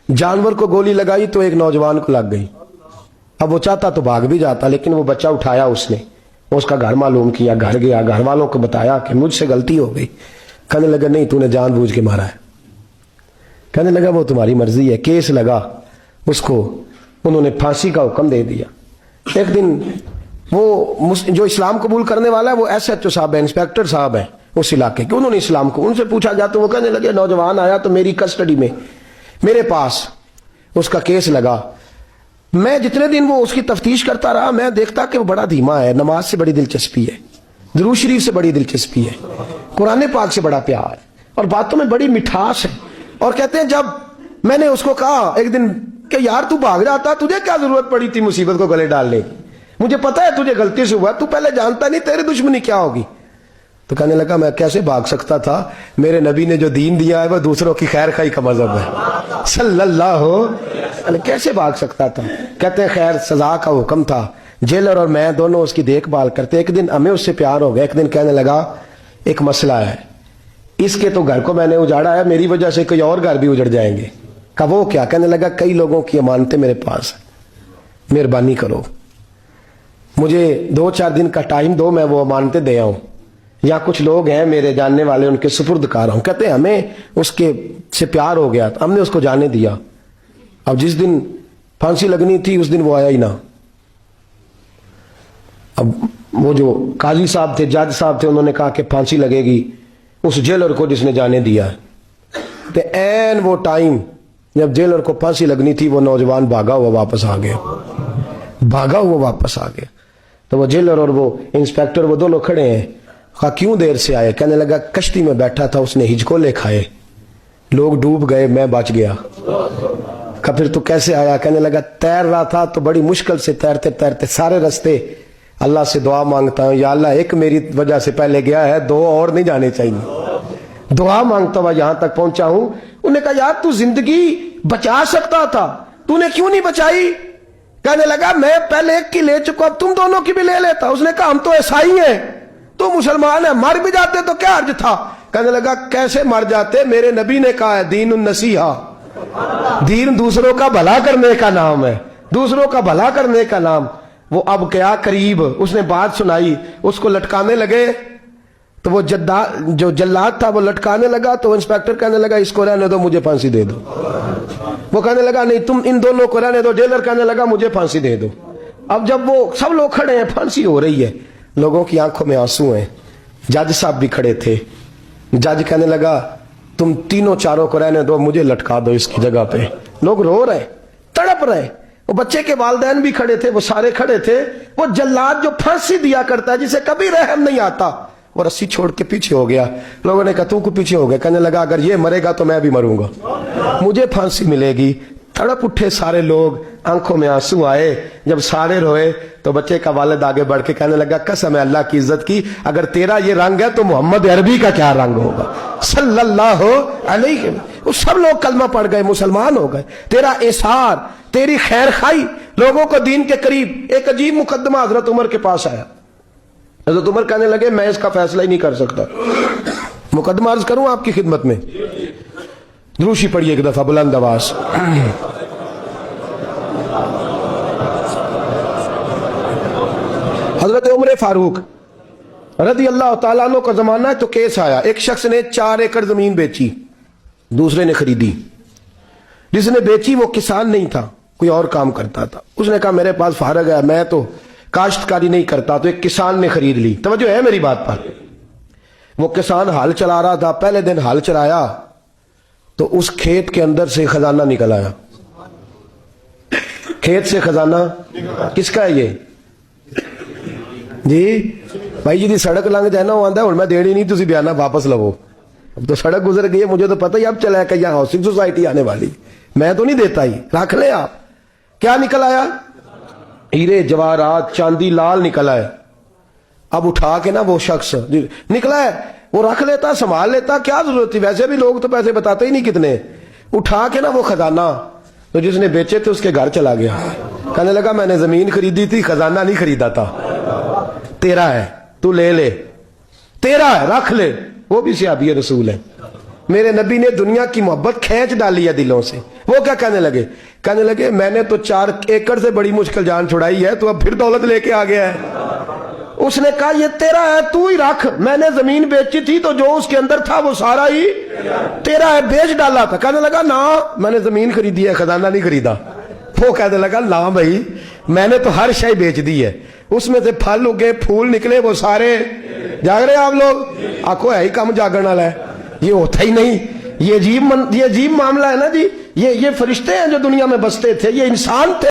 जानवर को गोली लगाई तो एक नौजवान को लग गई। अब वो चाहता तो भाग भी जाता, लेकिन वो बच्चा उठाया उसने, उसका घर मालूम किया, घर गया, घर वालों को बताया कि मुझसे गलती हो गई। कहने लगा नहीं, तूने जानबूझ के मारा है। कहने लगा वो तुम्हारी मर्जी है। केस लगा, उसको उन्होंने फांसी का हुक्म दे दिया। एक दिन वो जो इस्लाम कबूल करने वाला है वो SHO साहब है, इंस्पेक्टर साहब है उस इलाके के, उन्होंने इस्लाम को उनसे पूछा गया तो वो कहने लगे नौजवान आया तो मेरी कस्टडी में मेरे पास उसका केस लगा। मैं जितने दिन वो उसकी तफ्तीश करता रहा मैं देखता कि वो बड़ा धीमा है, नमाज से बड़ी दिलचस्पी है, दुरूद शरीफ से बड़ी दिलचस्पी है, कुरान पाक से बड़ा प्यार है और बातों में बड़ी मिठास है। और कहते हैं जब मैंने उसको कहा एक दिन कि यार तू भाग जाता, तुझे क्या जरूरत पड़ी थी मुसीबत को गले डालने की, मुझे पता है तुझे गलती से हुआ, तू पहले जानता नहीं तेरी दुश्मनी क्या होगी। तो कहने लगा मैं कैसे भाग सकता था, मेरे नबी ने जो दीन दिया है वह दूसरों की खैर खाई का मजहब है सल्लल्लाहु अलैहि, कैसे भाग सकता था। कहते हैं खैर सजा का हुक्म था, जेलर और मैं दोनों उसकी देखभाल करते। एक दिन हमें उससे प्यार हो गया। एक दिन कहने लगा एक मसला है, इसके तो घर को मैंने उजाड़ा है, मेरी वजह से कोई और घर भी उजड़ जाएंगे। कहा वो क्या। कहने लगा कई लोगों की अमानतें मेरे पास है, मेहरबानी करो, मुझे 2-4 दिन का टाइम दो, मैं वो अमानतें दे आऊं। या कुछ लोग हैं मेरे जानने वाले, उनके सुपुर्द कर रहा हूं। कहते हैं हमें उसके से प्यार हो गया, हमने उसको जाने दिया। अब जिस दिन फांसी लगनी थी उस दिन वो आया ही ना। अब वो जो काजी साहब थे, जज साहब थे, उन्होंने कहा कि फांसी लगेगी उस जेलर को जिसने जाने दिया। तो ऐन वो टाइम जब जेलर को फांसी लगनी थी वो नौजवान भागा हुआ वापस आ गया, भागा हुआ वापस आ गया। तो वो जेलर और वो इंस्पेक्टर वो दोनों खड़े हैं। कहा क्यों देर से आए। कहने लगा कश्ती में बैठा था, उसने हिचकोले खाए, लोग डूब गए, मैं बच गया। कहा फिर तू कैसे आया। कहने लगा तैर रहा था तो बड़ी मुश्किल से तैरते तैरते सारे रास्ते अल्लाह से दुआ मांगता हूं, या अल्लाह एक मेरी वजह से पहले गया है, 2 और नहीं जाने चाहिए, दुआ मांगता हुआ यहां तक पहुंचा हूं। उन्होंने कहा यार तू जिंदगी बचा सकता था, तूने क्यों नहीं बचाई। कहने लगा मैं पहले एक की ले चुका, अब तुम दोनों की भी ले लेता। उसने कहा हम तो ईसाई हैं, तो मुसलमान है, मर भी जाते तो क्या अर्ज था। कहने लगा कैसे मर जाते, मेरे नबी ने कहा है दीन नसीहा, दीन दूसरों का भला करने का नाम है, दूसरों का भला करने का नाम। वो अब क्या करीब उसने बात सुनाई, उसको लटकाने लगे तो वो जो जल्लाद था वो लटकाने लगा। तो इंस्पेक्टर कहने लगा इसको रहने दो, मुझे फांसी दे दो। वो कहने लगा नहीं तुम इन दोनों को रहने दो। जेलर कहने लगा मुझे फांसी दे दो। अब जब वो सब लोग खड़े हैं, फांसी हो रही है, लोगों की आंखों में आंसू हैं, जज साहब भी खड़े थे। जज कहने लगा तुम तीनों चारों को रहने दो, मुझे लटका दो इसकी जगह पे। लोग रो रहे, तड़प रहे, वो बच्चे के वालिदैन भी खड़े थे, वो सारे खड़े थे। वो जल्लाद जो फांसी दिया करता है, जिसे कभी रहम नहीं आता, वो रस्सी छोड़ के पीछे हो गया। लोगों ने कहा तू को पीछे हो गया। कहने लगा अगर ये मरेगा तो मैं भी मरूंगा, मुझे फांसी मिलेगी। तड़प उठे सारे लोग, आंखों में आंसू आए। जब सारे रोए तो बच्चे का वालिद आगे बढ़ के कहने लगा कसम है अल्लाह की इज्जत की, अगर तेरा ये रंग है तो मोहम्मद अरबी का क्या रंग होगा सल्लल्लाहु अलैहि। वो सब लोग कलमा पढ़ गए, मुसलमान हो गए। तेरा एसार, तेरी खैर खाई, लोगों को दीन के करीब। एक अजीब मुकदमा हजरत उमर के पास आया। हजरत उमर कहने लगे मैं इसका फैसला ही नहीं कर सकता, मुकदमा अर्ज करूं आपकी खिदमत में। द्रूशी पढ़िए एक दफा बुलंद आवाज। हजरत उमर फारूक रज़ी अल्लाह तआला अन्हु का जमाना है तो केस आया। एक शख्स ने 4 एकड़ जमीन बेची, दूसरे ने खरीदी। जिसने बेची वो किसान नहीं था, कोई और काम करता था। उसने कहा मेरे पास फारग है, मैं तो काश्तकारी नहीं करता, तो एक किसान ने खरीद ली। तवज्जो है मेरी बात पर। वो किसान हल चला रहा था, पहले दिन हल चलाया तो उस खेत के अंदर से खजाना निकल आया। खेत से खजाना किसका है ये जी भाई जी दी सड़क लंघ जाए ना, वो आंदा हुण मैं देनी नहीं, तुसी बयाना वापस लवो। अब तो सड़क गुजर गई है, मुझे तो पता ही अब चला है कि यहाँ हाउसिंग सोसाइटी आने वाली, मैं तो नहीं देता ही, रख ले आप। क्या निकल आया, हीरे जवाहरात चांदी लाल निकला है। अब उठा के ना वो शख्स निकला है, वो रख लेता, संभाल लेता, क्या जरूरत थी, वैसे भी लोग तो पैसे बताते ही नहीं कितने। उठा के ना वो खजाना तो जिसने बेचे थे उसके घर चला गया। कहने लगा मैंने जमीन खरीदी थी, खजाना नहीं खरीदा था, तेरा है, तू ले ले, तेरा है, रख ले। वो भी सहाबी रसूल है। میرے نبی نے دنیا کی محبت کھینچ ڈالی ہے دلوں سے. وہ کیا کہنے لگے میں نے تو 4 ایکڑ سے بڑی مشکل جان چھڑائی ہے, تو اب پھر دولت لے کے آ گیا ہے. اس نے کہا یہ تیرا ہے, تو ہی رکھ, میں نے زمین بیچی تھی تو جو اس کے اندر تھا وہ سارا ہی تیرا ہے, بیچ ڈالا تھا. کہنے لگا نا میں نے زمین خریدی ہے, خزانہ نہیں خریدا. وہ کہنے لگا لا بھائی میں نے تو ہر شے بیچ دی ہے, اس میں سے پھل اگے پھول نکلے وہ سارے. جاگ رہے آپ لوگ؟ آنکھوں ہے ہی کم جاگن والا ہے, یہ ہوتا ہی نہیں. یہ عجیب معاملہ ہے نا جی. یہ فرشتے ہیں جو دنیا میں بستے تھے, یہ انسان تھے.